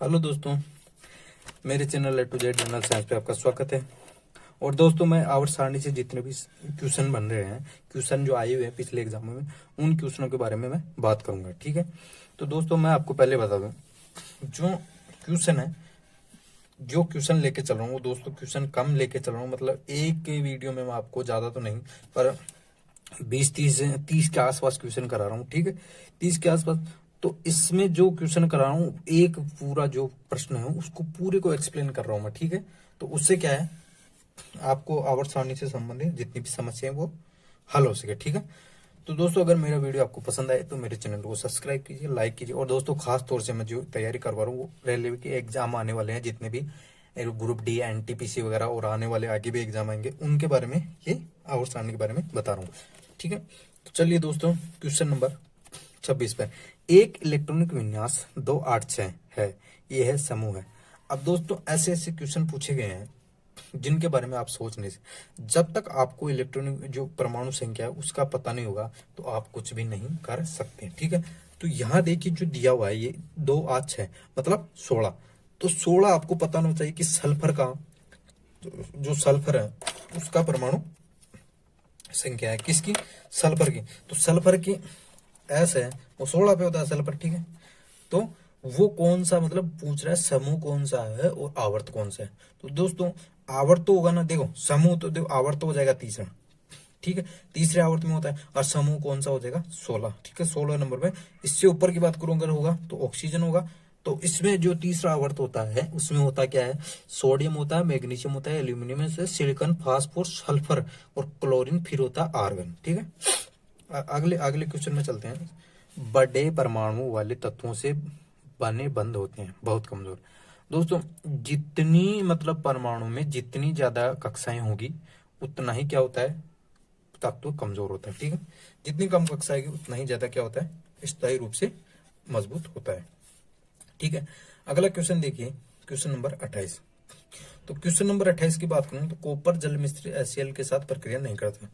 Hello दोस्तों, मेरे channel A to Z general science पे आपका स्वागत है। और दोस्तों, मैं आवर्त सारणी से जितने भी क्वेश्चन बन रहे हैं, क्वेश्चन जो आए हुए हैं पिछले एग्जामों में, उन क्वेश्चनों के बारे में मैं बात करूंगा। ठीक है, तो दोस्तों मैं आपको पहले बता दूं, जो क्वेश्चन है, जो क्वेश्चन लेके चल रहा हूँ वो दोस्तों क्वेश्चन कम लेके चल रहा हूँ। मतलब एक वीडियो में मैं आपको ज्यादा तो नहीं, पर 20-30 के आसपास क्वेश्चन करा रहा हूँ। ठीक है, 30 के आसपास। तो इसमें जो क्वेश्चन करा रहा हूँ, एक पूरा जो प्रश्न है उसको पूरे को एक्सप्लेन कर रहा हूँ मैं। ठीक है, तो उससे क्या है, आपको आवर्त सारणी से संबंधित जितनी भी समस्या है वो हल हो सके। ठीक है, तो दोस्तों अगर मेरा वीडियो आपको पसंद आए तो मेरे चैनल को सब्सक्राइब कीजिए, लाइक कीजिए। और दोस्तों खास तौर से मैं जो तैयारी करवा रहा हूँ वो रेलवे के एग्जाम आने वाले हैं, जितने भी ग्रुप डी, एनटीपीसी वगैरह और आने वाले आगे भी एग्जाम आएंगे, उनके बारे में ये आवर्त सारणी के बारे में बता रहा हूँ। ठीक है, तो चलिए दोस्तों, क्वेश्चन नंबर 26 पे, एक इलेक्ट्रॉनिक विन्यास 286 है, ये है समूह है। अब दोस्तों ऐसे ऐसे क्वेश्चन पूछे गए हैं जिनके बारे में आप सोच नहीं सकते। जब तक आपको इलेक्ट्रॉनिक जो परमाणु संख्या है उसका पता नहीं होगा तो आप कुछ भी नहीं कर सकते। ठीक है, तो यहाँ देखिए जो दिया हुआ है ये 286 मतलब 16। तो 16 आपको पता होना चाहिए कि सल्फर का जो सल्फर है उसका परमाणु संख्या है, किसकी? सल्फर की। तो सल्फर की एस है वो 16 पे होता है सल्फर। ठीक है, तो वो कौन सा, मतलब पूछ रहा है समूह कौन सा है और आवर्त कौन सा है। तो दोस्तों आवर्त तो होगा ना, देखो समूह तो देखो आवर्त तो हो जाएगा तीसरा। ठीक है, तीसरे आवर्त में होता है। और समूह कौन सा हो जाएगा? 16। ठीक है, 16 नंबर पे। इससे ऊपर की बात करूं अगर होगा तो ऑक्सीजन होगा। तो इसमें जो तीसरा आवर्त होता है उसमें होता क्या है, सोडियम होता है, मैग्नीशियम होता है, एल्यूमिनियम से सिलिकॉन, फास्फोर, सल्फर और क्लोरीन, फिर होता है आर्गन। ठीक है, अगले अगले क्वेश्चन में चलते हैं। बड़े परमाणु वाले तत्वों से बने बंद होते हैं बहुत कमजोर। दोस्तों जितनी मतलब परमाणु में जितनी ज्यादा कक्षाएं होगी उतना ही क्या होता है, तत्व कमजोर होता है। ठीक है, जितनी कम कक्षा आएगी उतना ही ज्यादा क्या होता है, स्थायी रूप से मजबूत होता है। ठीक है, अगला क्वेश्चन देखिए, क्वेश्चन नंबर 28। तो क्वेश्चन नंबर 28 की बात करूं तो कॉपर जल मिश्रित HCl के साथ प्रक्रिया नहीं करता।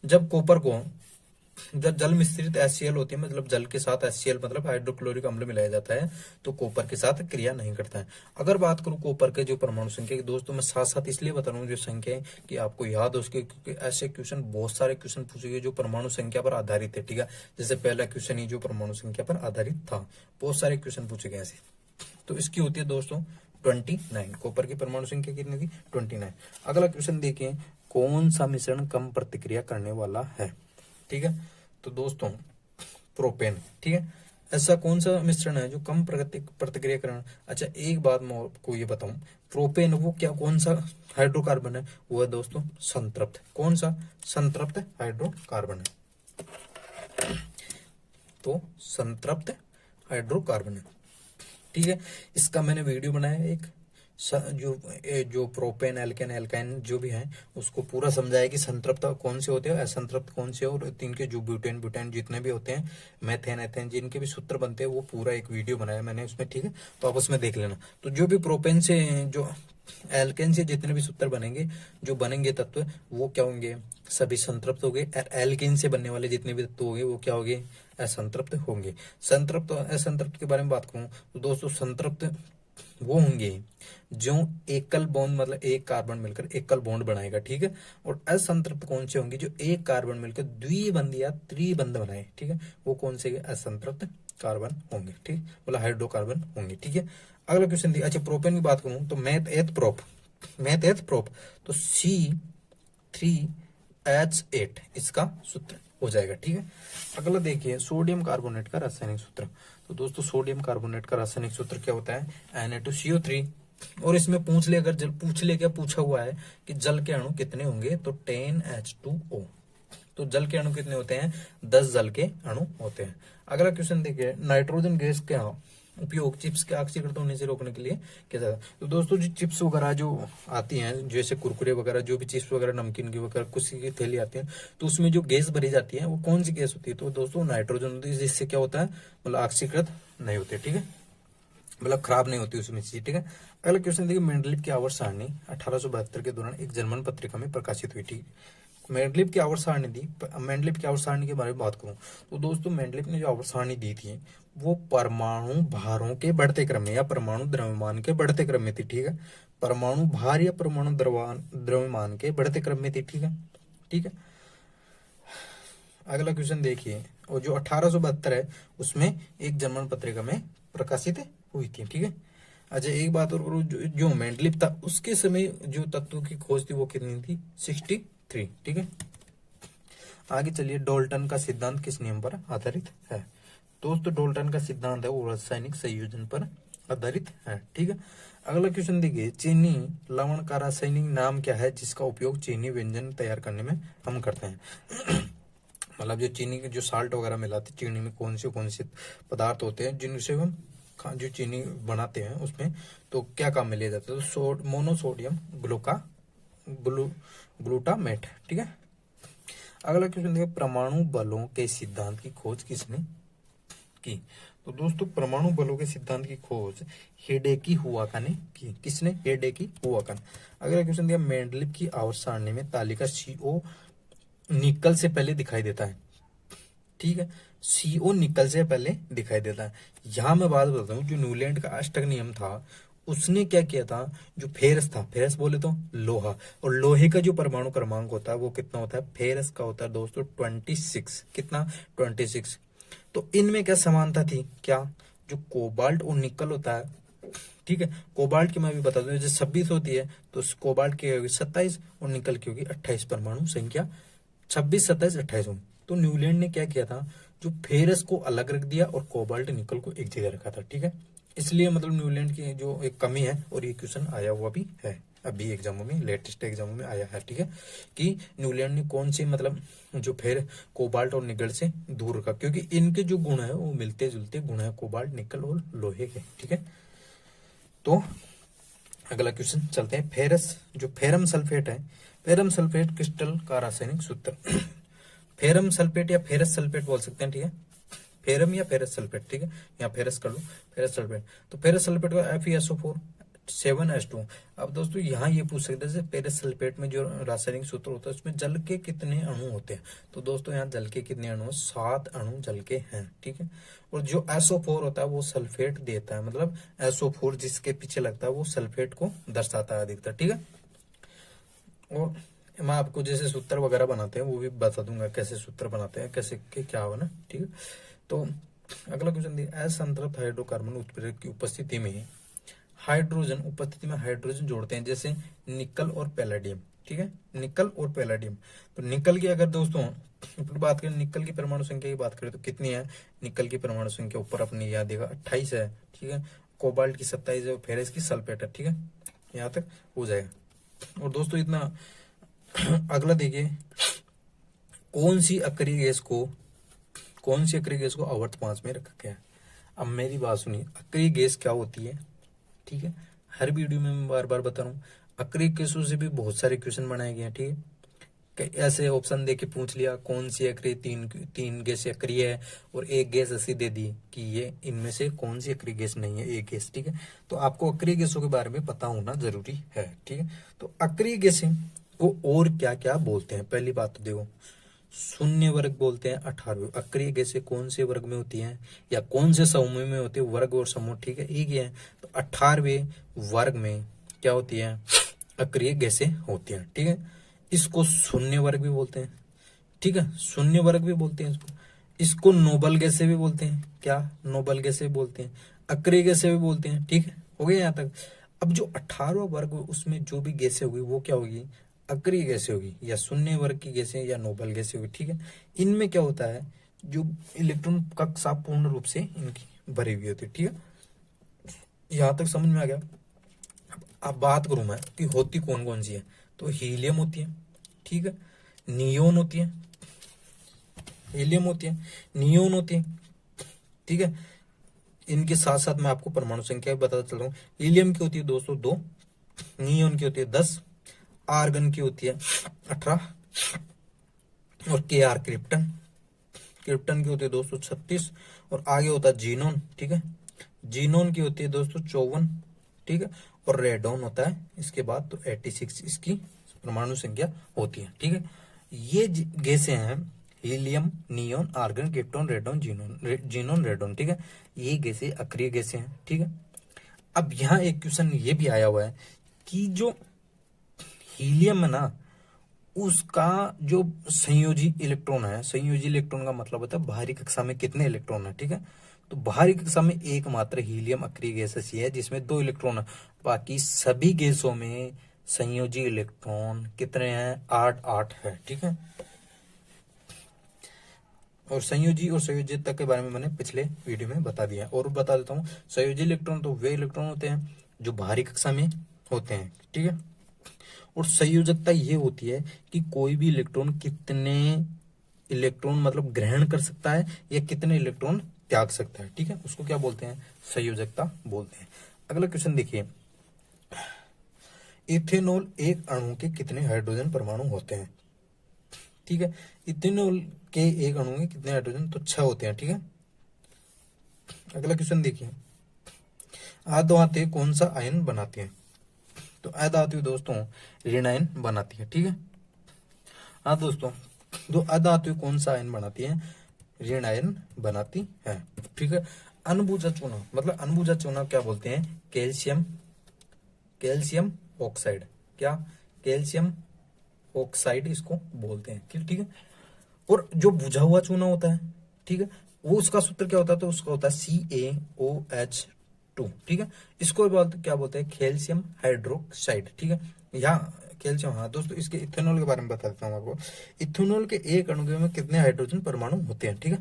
जब कॉपर को, जब जल मिश्रित HCl होती है, मतलब जल के साथ HCl मतलब हाइड्रोक्लोरिक अम्ल मिलाया जाता है, तो कॉपर के साथ क्रिया नहीं करता है। अगर बात करूं कॉपर के जो परमाणु संख्या की, दोस्तों मैं साथ साथ इसलिए बता रहा हूँ जो संख्या है कि आपको याद हो उसके, क्योंकि ऐसे क्वेश्चन बहुत सारे क्वेश्चन पूछे गए जो परमाणु संख्या पर आधारित है। ठीक है, जैसे पहला क्वेश्चन ही जो परमाणु संख्या पर आधारित था, बहुत सारे क्वेश्चन पूछे गए ऐसे। तो इसकी होती है दोस्तों 29। कॉपर की परमाणु संख्या कितनी थी? 29। अगला क्वेश्चन देखिए, कौन सा मिश्रण कम प्रतिक्रिया करने वाला है? ठीक है, तो दोस्तों प्रोपेन। ठीक है, ऐसा कौन सा मिश्रण है जो कम प्रतिक्रिया करना? अच्छा एक बात मैं आपको ये बताऊं, प्रोपेन वो क्या, कौन सा हाइड्रोकार्बन है? वो है दोस्तों संतृप्त। कौन सा? संतृप्त हाइड्रोकार्बन है। तो संतृप्त हाइड्रोकार्बन है। ठीक है, इसका मैंने वीडियो बनाया है एक, जो प्रोपेन, एल्केन, एल्काइन जो भी है उसको पूरा समझाया कि संतृप्त कौन से होते हैं, असंतृप्त कौन से, और इनके जो ब्यूटेन, ब्यूटेन जितने भी होते हैं, मेथेन, एथेन, जिनके भी सूत्र बनते हैं, वो पूरा एक वीडियो बनाया मैंने उसमें। ठीक है, तो आप उसमें देख लेना। तो जो भी प्रोपेन से, जो एल्केन से जितने भी सूत्र बनेंगे, जो बनेंगे तत्व, वो क्या होंगे, सभी संतृप्त हो गए। एल्केन से बनने वाले जितने भी तत्व होंगे वो क्या होंगे, असंतृप्त होंगे। संतृप्त और असंतृप्त के बारे में बात करूं तो दोस्तों संतृप्त वो होंगे जो एकल बॉन्ड, मतलब एक कार्बन मिलकर एकल बॉन्ड बनाएगा। ठीक है, और असंतृप्त कौन से होंगे, जो एक कार्बन मिलकर द्विबंध या त्रिबंध बनाए। ठीक है, वो कौन से असंतृप्त कार्बन होंगे। ठीक, मतलब हाइड्रोकार्बन होंगे। ठीक है, अगला क्वेश्चन दिया। अच्छा प्रोपेन की बात करूं तो मैथ एथ प्रोप, तो C3H8 इसका सूत्र हो जाएगा। ठीक है, अगला देखिए, सोडियम कार्बोनेट का रासायनिक सूत्र। तो दोस्तों सोडियम कार्बोनेट का रासायनिक सूत्र क्या होता है, Na2CO3। और इसमें पूछ ले, अगर जल पूछ ले, क्या पूछा हुआ है कि जल के अणु कितने होंगे, तो 10H2O। तो जल के अणु कितने होते हैं, 10 जल के अणु होते हैं। अगला क्वेश्चन देखिए, नाइट्रोजन गैस का उपयोग चिप्स के ऑक्सीकृत होने से रोकने के लिए किया जाता है। तो दोस्तों जो चिप्स वगैरह जो आती हैं, जैसे कुरकुरे वगैरह, जो भी चिप्स वगैरह, नमकीन की वगैरह कुछ की थैली आती है, तो उसमें जो गैस भरी जाती है वो कौन सी गैस होती है, तो दोस्तों नाइट्रोजन होती है। जिससे क्या होता है, मतलब ऑक्सीकृत नहीं होते। ठीक है, मतलब खराब नहीं होती उसमें चीज। ठीक है, अगला क्वेश्चन देखिए, मेंडलीव की आवर्त सारणी 1872 के दौरान एक जर्मन पत्रिका में प्रकाशित हुई। ठीक, मेंडलीव की आवर्त सारणी दी। मेंडलीव की आवर्त सारणी के बारे में बात करूं तो दोस्तों मेंडलीव ने जो आवर्त सारणी दी थी वो परमाणु भारों के बढ़ते क्रम में या परमाणु द्रव्यमान के बढ़ते क्रम में थी, ठीक है। परमाणु भार या परमाणु द्रव्यमान के बढ़ते क्रम में थी, ठीक है, ठीक है। अगला क्वेश्चन देखिए, और जो 1872 है उसमें एक जर्मन पत्रिका में प्रकाशित हुई थी, ठीक है। अच्छा एक बात और करूँ, जो मेंडलीव था उसके समय जो तत्वों की खोज थी वो कितनी थी, 63, ठीक है। आगे चलिए, डाल्टन का सिद्धांत किस नियम पर आधारित है। दोस्तों डाल्टन का सिद्धांत है वो रासायनिक संयोजन पर आधारित है, ठीक है। अगला क्वेश्चन देखिए, चीनी लवण का रासायनिक नाम क्या है जिसका उपयोग चीनी व्यंजन तैयार करने में हम करते हैं। मतलब जो चीनी के जो साल्ट वगैरह मिलाते हैं चीनी में कौन से पदार्थ होते हैं जिनसे हम जो चीनी बनाते हैं उसमें, तो क्या काम में लिया जाता है, तो मोनोसोडियम ग्लूटामेट, ठीक है। अगला क्वेश्चन देखिए, परमाणु बलों के सिद्धांत की खोज किसने की। तो दोस्तों परमाणु बलों के सिद्धांत की खोज हिडेकी हुआका ने की। किसने, हिडेकी हुआका। अगला क्वेश्चन दिया, मेंडलीव की आवर्त सारणी में तालिका CO निकल से पहले दिखाई देता है, ठीक है। CO निकल से पहले दिखाई देता है। यहां मैं बात बताता हूँ, जो न्यूलैंड का अष्टक नियम था उसने क्या किया था, जो फेरस था, फेरस बोले तो लोहा, और लोहे का जो परमाणु क्रमांक होता है वो कितना होता है, फेरस का होता है दोस्तों 26, कितना, 26। तो इनमें क्या समानता थी, क्या, जो कोबाल्ट और निकल होता है, ठीक है। कोबाल्ट की मैं भी बता दूं, जैसे 26 होती है तो कोबाल्ट की होगी 27 और निकल की होगी 28, परमाणु संख्या 26, 27, 28 होगी। तो न्यूलैंड ने क्या किया था, जो फेरस को अलग रख दिया और कोबाल्ट निकल को एक जगह रखा था, ठीक है। इसलिए मतलब न्यूलैंड की जो एक कमी है, और ये क्वेश्चन आया हुआ भी है अभी एग्जामों में, लेटेस्ट एग्जामों में आया है, ठीक है, कि न्यूलैंड ने कौन सी मतलब जो फिर कोबाल्ट और निकल से दूर रखा, क्योंकि इनके जो गुण है वो मिलते जुलते गुण है, कोबाल्ट, निकल और लोहे के, ठीक है। तो अगला क्वेश्चन चलते हैं, फेरस, जो फेरम सल्फेट है, फेरम सल्फेट क्रिस्टल का रासायनिक सूत्र। फेरम सल्फेट या फेरस सल्फेट बोल सकते हैं, ठीक है, फेरम या फेरस सल्फेट, ठीक है, यहाँ फेरस कर लो, फेरस सल्फेट। तो फेरस सल्फेट का FeSO4 7H2। अब दोस्तों यहाँ ये पूछ सकते हैं, फेरस सल्फेट में जो रासायनिक सूत्र होता है उसमें जल के कितने अणु होते हैं, तो दोस्तों यहाँ जल के कितने अणु, 7 अणु जल के हैं, ठीक है। और जो SO4 होता है वो सल्फेट देता है, मतलब SO4 जिसके पीछे लगता है वो सल्फेट को दर्शाता है अधिकतर, ठीक है। और मैं आपको जैसे सूत्र वगैरह बनाते हैं वो भी बता दूंगा, कैसे सूत्र बनाते हैं, कैसे के क्या होना, ठीक है। तो अगला क्वेश्चन देखिए, असंतृप्त हाइड्रोकार्बन उत्प्रेरक की उपस्थिति में हाइड्रोजन जोड़ते हैं, जैसे निकल और पैलेडियम, ठीक है, निकल और पैलेडियम। तो निकल की अगर दोस्तों बात करें, निकल की परमाणु संख्या की बात करें तो कितनी है, निकल की परमाणु संख्या ऊपर अपनी याद देगा 28 है, ठीक है। कोबाल्ट की 27 है, फेरस की सल्फेट है, ठीक है, यहाँ तक हो जाएगा। और दोस्तों इतना अगला देखिए, कौन सी अक्रिय गैस को आवर्त 5 में रखा गया है। अब मेरी बात सुनिए, अक्रिय गैस क्या होती है, ठीक है, हर वीडियो में मैं बार बार बता रहा हूँ, अक्रिय गैसों से भी बहुत सारे क्वेश्चन बनाए गए हैं, ठीक है। ऐसे ऑप्शन दे के पूछ लिया कौन सी अक्रिय, तीन गैस अक्रिय है, और एक गैस ऐसी दे दी कि ये इनमें से कौन सी अक्रिय गैस नहीं है, एक गैस, ठीक है। तो आपको अक्रिय गैसों के बारे में पता होना जरूरी है, ठीक है। तो अक्रिय गैसें को और क्या क्या बोलते हैं, पहली बात तो देखो, शून्य वर्ग बोलते हैं 18वें। अक्रिय गैसें कौन से वर्ग में होती हैं या कौन से समूह में होती है, वर्ग और समूह, ठीक है, एक ही है। तो 18वें वर्ग में क्या होती है, अक्रिय गैसें होती हैं, ठीक है। इसको शून्य वर्ग भी बोलते हैं, ठीक है, शून्य वर्ग भी बोलते हैं इसको नोबल गैसें भी बोलते हैं, क्या, नोबल गैसें बोलते हैं, अक्रिय गैसें भी बोलते हैं, ठीक है, हो गया यहाँ तक। अब जो 18वां वर्ग उसमें जो भी गैसें होगी वो क्या होगी, अक्रिय गैसें होगी, या शून्य वर्ग की गैसें या नोबल गैसें होगी, ठीक है। इनमें क्या होता है, जो इलेक्ट्रॉन कक्षा पूर्ण रूप से इनकी भरी हुई होती है, ठीक है, यहाँ तक समझ में आ गया। अब बात करूं मैं कि होती कौन कौन सी है, तो हीलियम होती है, ठीक है, नियोन होती है, हीलियम होती है, नियोन होती है, ठीक है। इनके साथ साथ मैं आपको परमाणु संख्या भी बताता चल रहा हूँ। हीलियम की होती है दोस्तों 2, नियोन की होती है 10, आर्गन की होती है 18, और Kr क्रिप्टन की होती है दोस्तों 36, और आगे होता है जीनोन, ठीक है, जीनोन की होती है दोस्तों 54, ठीक है, और रेडॉन होता है इसके बाद, तो 86 इसकी परमाणु संख्या होती है, ठीक है। ये गैसें हैं helium, neon, argon, krypton, radon, xenon, radon, ठीक है। ये गैसें अक्रिय गैसें हैं, ठीक है। अब यहाँ एक क्वेश्चन ये भी आया हुआ है कि जो हीलियम है ना, उसका जो संयोजी इलेक्ट्रॉन है, संयोजी इलेक्ट्रॉन का मतलब होता है बाहरी कक्षा में कितने इलेक्ट्रॉन है, ठीक है। तो बाहरी कक्षा में एकमात्र हीलियम अक्रिय गैस ऐसी है जिसमें 2 इलेक्ट्रॉन है। बाकी सभी गैसों में संयोजी इलेक्ट्रॉन कितने हैं? 8 है, ठीक है। और संयोजी और संयोजितता के बारे में मैंने पिछले वीडियो में बता दिया, और बता देता हूँ। संयोजी इलेक्ट्रॉन तो वे इलेक्ट्रॉन होते हैं जो बाहरी कक्षा में होते हैं, ठीक है। और संयोजकता ये होती है कि कोई भी इलेक्ट्रॉन कितने इलेक्ट्रॉन मतलब ग्रहण कर सकता है या कितने इलेक्ट्रॉन त्याग सकता है, ठीक है। उसको क्या बोलते हैं? संयोजकता बोलते हैं। अगला क्वेश्चन देखिए, इथेनॉल एक अणु के कितने हाइड्रोजन परमाणु होते हैं, ठीक है। इथेनॉल के एक अणु में कितने हाइड्रोजन? तो 6 होते हैं, ठीक है। अगला क्वेश्चन देखिए, अधातुएं कौन सा आयन बनाती हैं? तो अधातु दोस्तों ऋण आयन बनाती है, ठीक है। हाँ दोस्तों, तो अधातु कौन सा आयन बनाती है? ऋण आयन बनाती है, ठीक है। अनबुझा चूना, मतलब अनबुझा चूना क्या बोलते हैं? कैल्शियम ऑक्साइड, क्या? कैल्शियम ऑक्साइड इसको बोलते हैं, ठीक है। और जो बुझा हुआ चूना होता है, ठीक है, वो उसका सूत्र क्या होता है? तो उसका होता है CaOH2, ठीक है। इसको क्या बोलते हैं? कैल्शियम हाइड्रोक्साइड, ठीक है। यहाँ कैल्शियम, हाँ दोस्तों, इसके इथेनॉल के बारे में बता देता हूँ आपको। इथेनॉल के एक अणु में कितने हाइड्रोजन परमाणु होते हैं, ठीक है।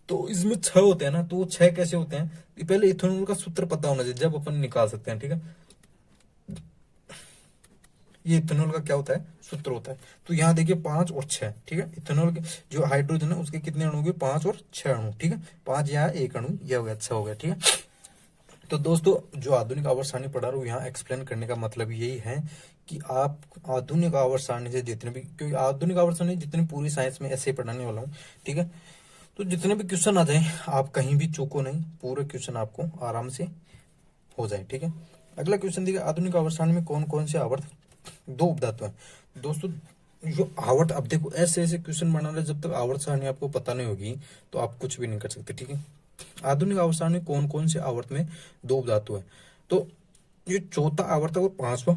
तो इसमें 6 होते हैं ना, तो वो 6 कैसे होते हैं? पहले इथेनॉल का सूत्र पता होना चाहिए, जब अपन निकाल सकते हैं, ठीक है। ये इथेनॉल का क्या होता है? सूत्र होता है। तो यहाँ देखिए 5 और 6, ठीक है। इथेनॉल के जो हाइड्रोजन है उसके कितने अणु हुए? 5 और 6 अणु, ठीक है। 5 यहाँ एक अणु, यह हो गया 6 हो गया, ठीक है। तो दोस्तों जो आधुनिक आवर्त सारणी पढ़ा रहा हूँ, यहाँ एक्सप्लेन करने का मतलब यही है कि आप आधुनिक आवर्त सारणी से जितने भी, क्योंकि आधुनिक आवर्त सारणी जितनी पूरी साइंस में ऐसे पढ़ाने वाला हूँ, ठीक है। तो जितने भी क्वेश्चन आ जाए आप कहीं भी चूको नहीं, पूरे क्वेश्चन आपको आराम से हो जाए, ठीक है। अगला क्वेश्चन देखिए, आधुनिक आवर्त सारणी में कौन कौन से आवर्त 2 उपधातु है? दोस्तों जो आवर्त, अब देखो ऐसे ऐसे क्वेश्चन बना रहे, जब तक आवर्त सारणी आपको पता नहीं होगी तो आप कुछ भी नहीं कर सकते, ठीक है। आधुनिक आवर्त सारणी में कौन कौन से आवर्त में 2 उपधातु है? तो ये चौथा आवर्त और 5वां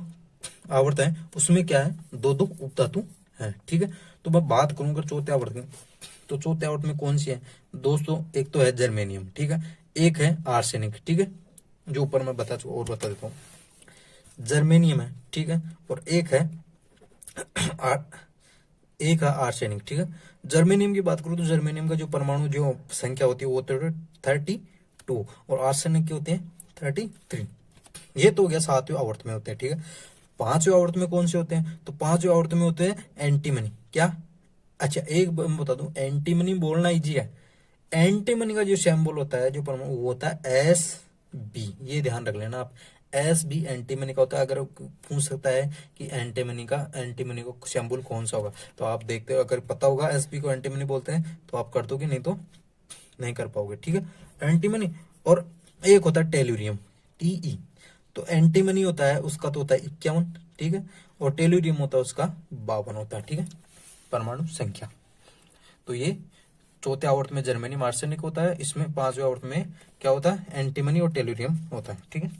आवर्त है, उसमें क्या है? 2 उपधातु है, ठीक है। तो मैं बात करूंगा चौथे आवर्त की, तो चौथे आवर्त में कौन सी है दोस्तों? एक तो है जर्मेनियम, ठीक है। एक है आर्सेनिक, ठीक है, जो ऊपर मैं बता चुका और बता देता हूँ। जर्मेनियम है, ठीक है, और एक है आर्सेनिक, ठीक है। जर्मेनियम की बात करूं तो जर्मेनियम का जो परमाणु जो संख्या होती है वो 32 और आर्सेनिक की होते हैं 33। ये तो हो गया 7वें आवर्त में होते हैं, ठीक है। 5वें आवर्त में कौन से होते हैं? तो 5वें आवर्त में होते हैं एंटीमनी, क्या? अच्छा एक मैं बता दूं, एंटीमनी बोलना इजी है। एंटीमनी का जो सिंबल होता है, जो परमाणु, वो होता है SB, ये ध्यान रख लेना आप। SB एंटीमनी का होता है। अगर पूछ सकता है कि एंटीमनी का सिंबल कौन सा होगा, तो आप देखते हो, अगर पता होगा SB को एंटीमनी बोलते हैं तो आप कर दोगे, नहीं तो नहीं कर पाओगे, ठीक है। एंटीमनी, और एक होता है टेल्यूरियम, TE। तो एंटीमनी होता है उसका तो होता है 51, ठीक है, और टेल्यूरियम होता है उसका 52 होता है, ठीक है, परमाणु संख्या। तो ये चौथे आवर्त में जर्मेनियम आर्सेनिक होता है, इसमें 5वें आवर्त में क्या होता है? एंटीमनी और टेल्यूरियम होता है, ठीक है।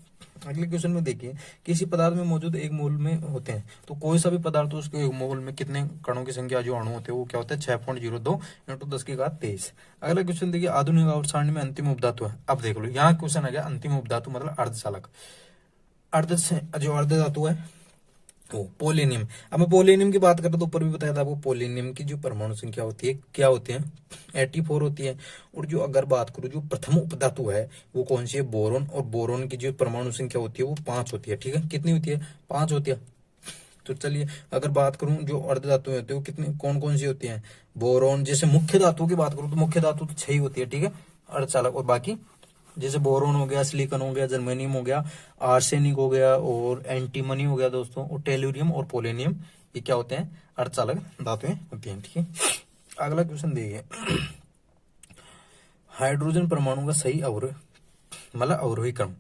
अगले क्वेश्चन में देखिए, किसी पदार्थ में मौजूद एक मोल में होते हैं, तो कोई सा भी पदार्थ हो उसके एक मोल में कितने कणों की संख्या जो अणु होते हैं वो क्या होता है? 6.02 × 10⁻23। अगला क्वेश्चन देखिए, आधुनिक आवर्त सारणी में अंतिम उपधातु है। अब देख लो, यहाँ क्वेश्चन आ गया अंतिम उपधातु मतलब अर्धचालक। जो अर्ध धातु है वो पोलेनियम। अब मैं पोलेनियम की बात करता तो ऊपर भी बताया था आपको, पोलेनियम की जो परमाणु संख्या होती है क्या होती है? 84 होती है। और जो अगर बात करूं जो प्रथम उपधातु है वो कौन सी है? बोरोन। और बोरोन की जो परमाणु संख्या होती है वो 5 होती है, ठीक है। कितनी होती है? 5 होती है। तो चलिए अगर बात करूं जो अर्ध धातु होती है वो कितनी कौन कौन सी होती है? बोरोन। जैसे मुख्य धातुओं की बात करूं तो मुख्य धातु तो 6 ही होती है, ठीक है, अर्धचालक। और बाकी जैसे बोरोन हो गया, सिलिकॉन हो गया, जर्मेनियम हो गया, आर्सेनिक हो गया, और एंटीमनी हो गया दोस्तों, और टेल्यूरियम और पोलेनियम, ये क्या होते हैं? अर्धचालक धातुएं होती हैं, ठीक है। अगला क्वेश्चन देखिए, हाइड्रोजन परमाणु का सही मतलब अवरोही क्रम।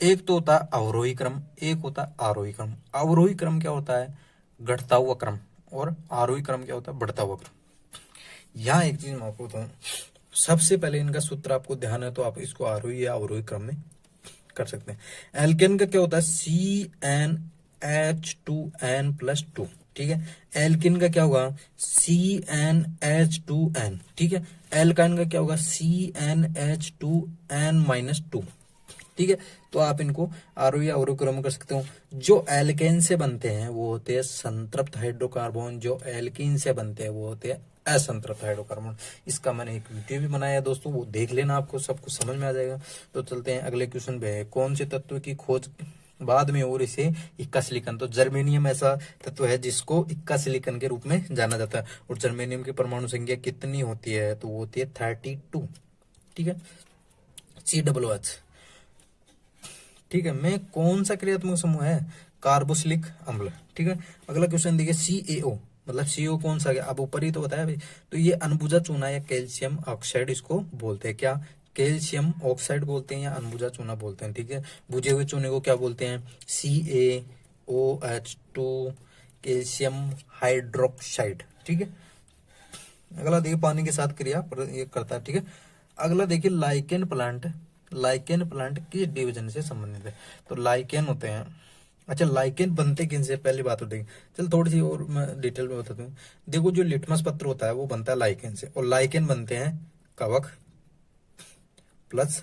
एक तो होता है अवरोही क्रम, एक होता है आरोही क्रम। अवरोही क्रम क्या होता है? घटता हुआ क्रम, और आरोही क्रम क्या होता है, बढ़ता हुआ क्रम। यहाँ एक चीज मैं आपको बताऊं, सबसे पहले इनका सूत्र आपको ध्यान है तो आप इसको आरोही या अवरोही क्रम में कर सकते हैं। एल्केन का क्या होता है, CnH2n+2, ठीक है। एल्किन का क्या होगा, CnH2n, ठीक है। एल्काइन का क्या होगा, CnH2n-2, ठीक है। तो आप इनको आरोही या अवरोही क्रम में कर सकते हो। जो एल्केन से बनते हैं वो होते हैं संतृप्त हाइड्रोकार्बन, जो एल्कीन से बनते हैं वो होते हैं असंतृप्त हाइड्रोकार्बन। इसका मैंने एक वीडियो भी बनाया है दोस्तों, वो देख लेना, आपको सब कुछ समझ में आ जाएगा। तो चलते हैं अगले क्वेश्चन पे। कौन से तत्व की खोज बाद में और इसे इक्का सिलिकन, तो जर्मेनियम ऐसा तत्व है जिसको इक्का सिलिकन के रूप में जाना जाता है। और जर्मेनियम की परमाणु संख्या कितनी होती है, तो वो होती है 32, ठीक है। COOH, ठीक है। में कौन सा क्रियात्मक समूह है, कार्बोक्सिलिक अम्ल, ठीक है। अगला क्वेश्चन देखिए, CaO, मतलब CO कौन सा गया, अब ऊपर ही तो बताया भाई। तो ये अनबुझा चूना या कैल्शियम ऑक्साइड इसको बोलते हैं, क्या, कैल्शियम ऑक्साइड बोलते हैं या अनबुझा चूना बोलते हैं, ठीक है। बुझे हुए चूने को क्या बोलते हैं, CaOH2, कैल्शियम हाइड्रोक्साइड, ठीक है। अगला देखिए, पानी के साथ क्रिया पर ये करता है, ठीक है। अगला देखिए, लाइकेन प्लांट, लाइकेन प्लांट किस डिवीजन से संबंधित है, तो लाइकेन होते हैं, अच्छा लाइकेन बनते किन से, पहली बात होती है। चल थोड़ी सी और मैं डिटेल में बताता हूँ। देखो जो लिटमस पत्र होता है वो बनता है लाइकेन से, और लाइकेन बनते हैं कवक प्लस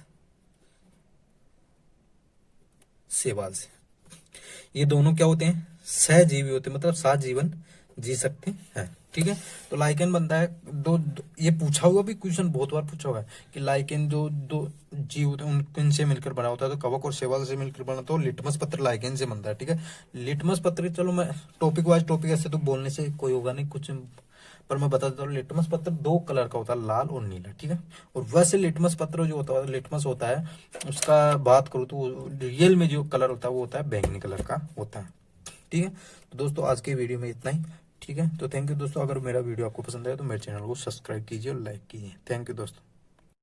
शैवाल से। ये दोनों क्या होते हैं, सहजीवी होते हैं, मतलब साथ जीवन जी सकते हैं, ठीक है। तो लाइकेन बनता है ये पूछा हुआ भी क्वेश्चन बहुत बार पूछा हुआ है कि लाइकेन जो दो जीव होते हैं उनसे से मिलकर बना होता है, तो कवक और शैवाल से मिलकर बना, तो लिटमस पत्र लाइकेन से बनता है, ठीक है। लिटमस पत्र, चलो मैं टॉपिक वाइज टॉपिक, ऐसे तो बोलने से कोई होगा नहीं कुछ, पर मैं बता देता हूँ। लिटमस पत्र 2 कलर का होता है, लाल और नीला, ठीक है। और वैसे लिटमस पत्र जो होता है, लिटमस होता है, उसका बात करूँ तो रियल में जो कलर होता है वो होता है बैंगनी कलर का होता है, ठीक है। तो दोस्तों आज की वीडियो में इतना ही, ठीक है। तो थैंक यू दोस्तों, अगर मेरा वीडियो आपको पसंद आया तो मेरे चैनल को सब्सक्राइब कीजिए और लाइक कीजिए। थैंक यू दोस्तों।